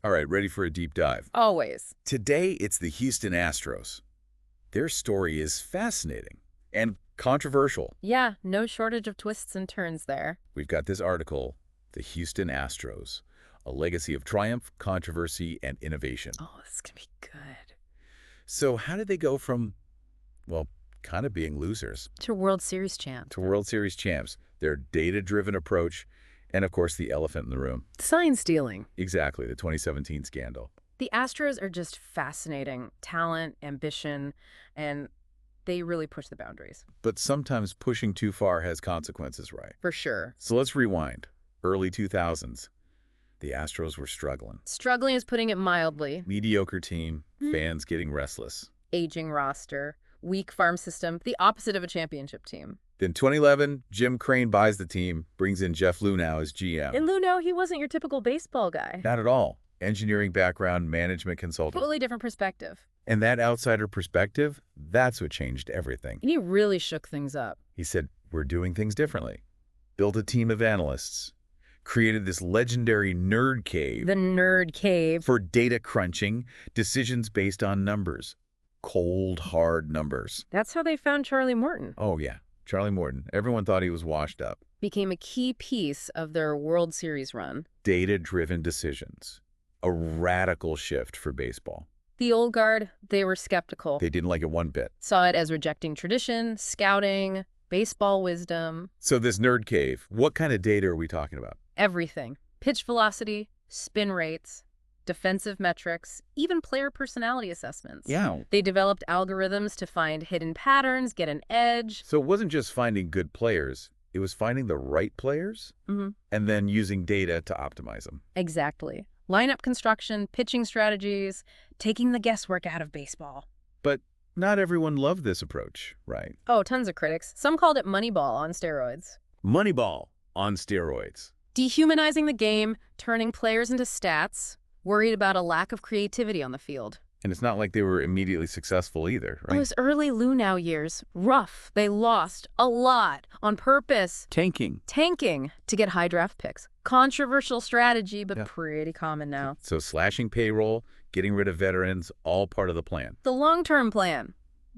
All right, ready for a deep dive. Always. Today, it's the Houston Astros. Their story is fascinating and controversial. Yeah, no shortage of twists and turns there. We've got this article, The Houston Astros, a legacy of triumph, controversy, and innovation. Oh, this is going to be good. So how did they go from, well, kind of being losers To World Series champ. to World Series champs? Their data-driven approach, and of course, the elephant in the room. Sign stealing. Exactly, the 2017 scandal. The Astros are just fascinating. Talent, ambition, and they really push the boundaries. But sometimes pushing too far has consequences, right? For sure. So let's rewind. Early 2000s. The Astros were struggling. Struggling is putting it mildly. Mediocre team, fans getting restless. Aging roster, weak farm system, the opposite of a championship team. Then 2011, Jim Crane buys the team, brings in Jeff Luhnow as GM. And Luno, he wasn't your typical baseball guy. Not at all. Engineering background, management consultant. Totally different perspective. And that outsider perspective, that's what changed everything. And he really shook things up. He said, we're doing things differently. Built a team of analysts. Created this legendary nerd cave. The nerd cave. For data crunching, decisions based on numbers. Cold, hard numbers. That's how they found Charlie Morton. Oh, yeah. Charlie Morton. Everyone thought he was washed up. Became a key piece of their World Series run. Data-driven decisions. A radical shift for baseball. The old guard, they were skeptical. They didn't like it one bit. Saw it as rejecting tradition, scouting, baseball wisdom. So this nerd cave, what kind of data are we talking about? Everything. Pitch velocity, spin rates, defensive metrics, even player personality assessments. Yeah. They developed algorithms to find hidden patterns, get an edge. So it wasn't just finding good players. It was finding the right players and then using data to optimize them. Exactly. Lineup construction, pitching strategies, taking the guesswork out of baseball. But not everyone loved this approach, right? Oh, tons of critics. Some called it Moneyball on steroids. Moneyball on steroids. Dehumanizing the game, turning players into stats, worried about a lack of creativity on the field. And it's not like they were immediately successful either, right? Those early Luhnow years, rough. They lost a lot on purpose. Tanking. Tanking to get high draft picks. Controversial strategy, but Yeah. pretty common now. So slashing payroll, getting rid of veterans, all part of the plan. The long-term plan.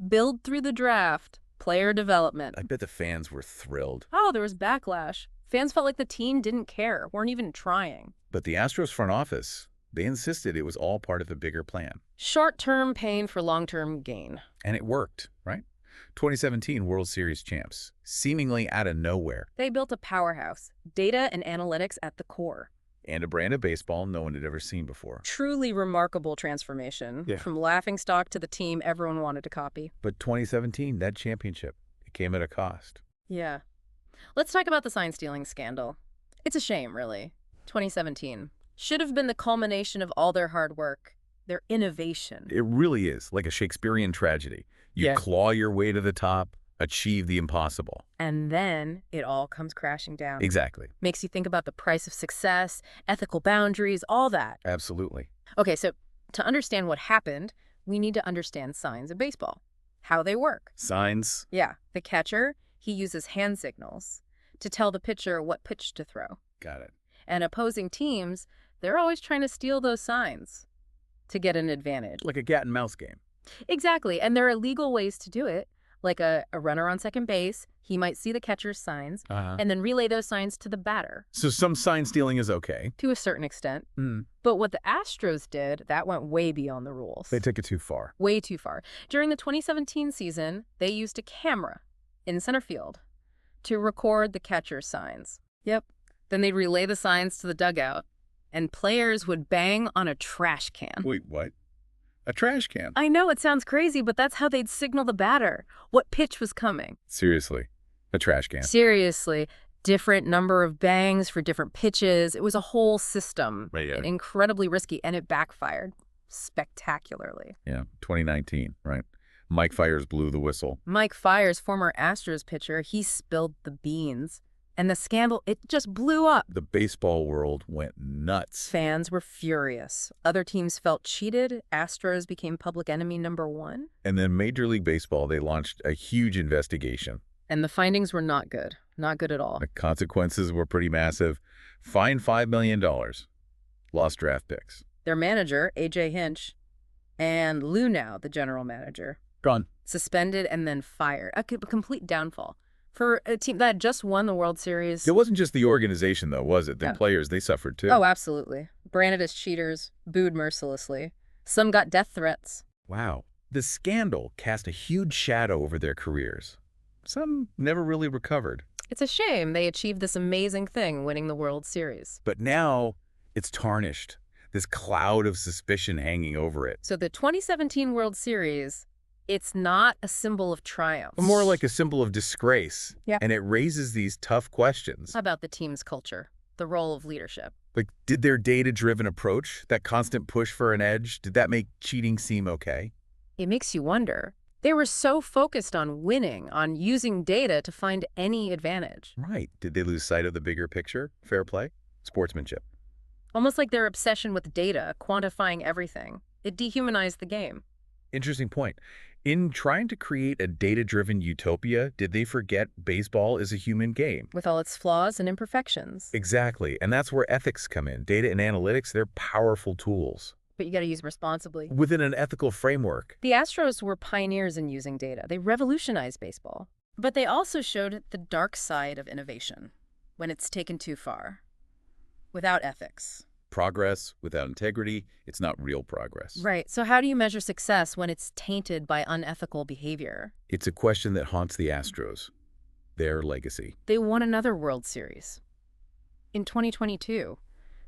Build through the draft. Player development. I bet the fans were thrilled. Oh, there was backlash. Fans felt like the team didn't care, weren't even trying. But the Astros front office, they insisted it was all part of the bigger plan. Short-term pain for long-term gain. And it worked, right? 2017 World Series champs, seemingly out of nowhere. They built a powerhouse, data and analytics at the core. And a brand of baseball no one had ever seen before. Truly remarkable transformation, Yeah. from laughingstock to the team everyone wanted to copy. But 2017, that championship, it came at a cost. Yeah. Let's talk about the sign stealing scandal. It's a shame, really. 2017 should have been the culmination of all their hard work, their innovation. It really is like a Shakespearean tragedy. You Yeah. claw your way to the top, achieve the impossible. And then it all comes crashing down. Exactly. Makes you think about the price of success, ethical boundaries, all that. Absolutely. Okay, so to understand what happened, we need to understand signs of baseball, how they work. Signs. Yeah, the catcher, he uses hand signals to tell the pitcher what pitch to throw. Got it. And opposing teams, they're always trying to steal those signs to get an advantage. Like a cat and mouse game. Exactly, and there are legal ways to do it, like a runner on second base, he might see the catcher's signs and then relay those signs to the batter. So some sign stealing is okay. To a certain extent. But what the Astros did, that went way beyond the rules. They took it too far. Way too far. During the 2017 season, they used a camera in center field to record the catcher's signs. Yep. Then they'd relay the signs to the dugout, and players would bang on a trash can. Wait, what? A trash can? I know it sounds crazy, but that's how they'd signal the batter what pitch was coming. Seriously. A trash can. Seriously. Different number of bangs for different pitches. It was a whole system. Right, yeah. Incredibly risky, and it backfired spectacularly. Yeah, 2019, right? Mike Fiers blew the whistle. Mike Fiers, former Astros pitcher, he spilled the beans. And the scandal, it just blew up. The baseball world went nuts. Fans were furious. Other teams felt cheated. Astros became public enemy #1. And then Major League Baseball, they launched a huge investigation. And the findings were not good. Not good at all. The consequences were pretty massive. Fined $5 million. Lost draft picks. Their manager, A.J. Hinch, and Lou now, the general manager, Gone. suspended and then fired. A complete downfall for a team that had just won the World Series. It wasn't just the organization, though, was it? The Yeah. players, they suffered, too. Oh, absolutely. Branded as cheaters, booed mercilessly. Some got death threats. Wow. The scandal cast a huge shadow over their careers. Some never really recovered. It's a shame they achieved this amazing thing, winning the World Series. But now it's tarnished. This cloud of suspicion hanging over it. So the 2017 World Series, it's not a symbol of triumph. More like a symbol of disgrace. Yeah. And it raises these tough questions. How about the team's culture, the role of leadership? Like, did their data-driven approach, that constant push for an edge, did that make cheating seem okay? It makes you wonder. They were so focused on winning, on using data to find any advantage. Right. Did they lose sight of the bigger picture? Fair play? Sportsmanship. Almost like their obsession with data, quantifying everything. It dehumanized the game. Interesting point. In trying to create a data-driven utopia, did they forget baseball is a human game? With all its flaws and imperfections. Exactly. And that's where ethics come in. Data and analytics, they're powerful tools. But you got to use them responsibly. Within an ethical framework. The Astros were pioneers in using data. They revolutionized baseball. But they also showed the dark side of innovation, when it's taken too far. Without ethics. Progress without integrity, it's not real progress. Right. So how do you measure success when it's tainted by unethical behavior? It's a question that haunts the Astros. Their legacy. They won another World Series. In 2022,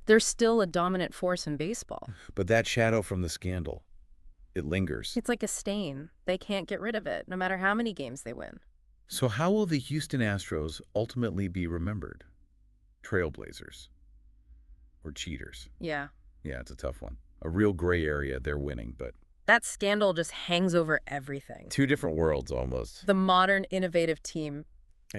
they're still a dominant force in baseball. But that shadow from the scandal, it lingers. It's like a stain. They can't get rid of it, no matter how many games they win. So how will the Houston Astros ultimately be remembered? Trailblazers? Or cheaters? Yeah. Yeah, it's a tough one. A real gray area, they're winning, but... That scandal just hangs over everything. Two different worlds, almost. The modern, innovative team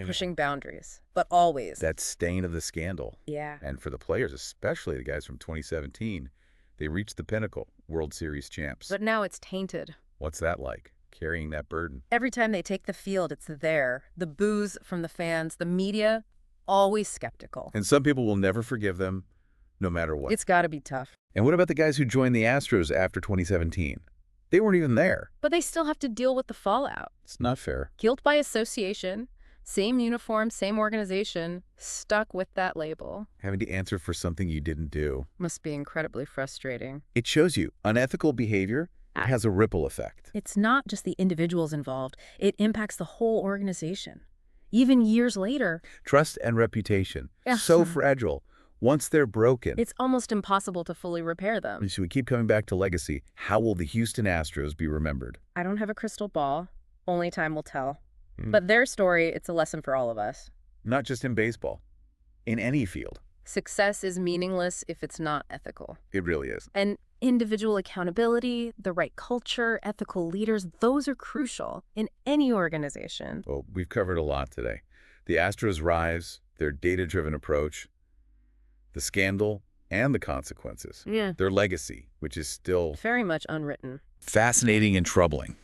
pushing boundaries, but always. That stain of the scandal. Yeah. And for the players, especially the guys from 2017, they reached the pinnacle, World Series champs. But now it's tainted. What's that like, carrying that burden? Every time they take the field, it's there. The boos from the fans, the media, always skeptical. And some people will never forgive them, no matter what. It's got to be tough. And what about the guys who joined the Astros after 2017? They weren't even there. But they still have to deal with the fallout. It's not fair. Guilt by association, same uniform, same organization, stuck with that label. Having to answer for something you didn't do. Must be incredibly frustrating. It shows you unethical behavior has a ripple effect. It's not just the individuals involved. It impacts the whole organization. Even years later. Trust and reputation, Yeah. so fragile. Once they're broken. It's almost impossible to fully repair them. So we keep coming back to legacy. How will the Houston Astros be remembered? I don't have a crystal ball. Only time will tell. But their story, it's a lesson for all of us. Not just in baseball. In any field. Success is meaningless if it's not ethical. It really is. And individual accountability, the right culture, ethical leaders, those are crucial in any organization. Well, we've covered a lot today. The Astros' rise, their data-driven approach, the scandal, and the consequences. Yeah. Their legacy, which is still Very much unwritten. fascinating and troubling.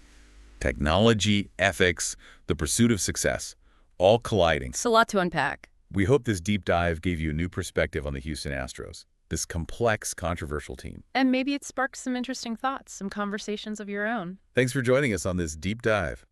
Technology, ethics, the pursuit of success, all colliding. It's a lot to unpack. We hope this deep dive gave you a new perspective on the Houston Astros, this complex, controversial team. And maybe it sparks some interesting thoughts, some conversations of your own. Thanks for joining us on this deep dive.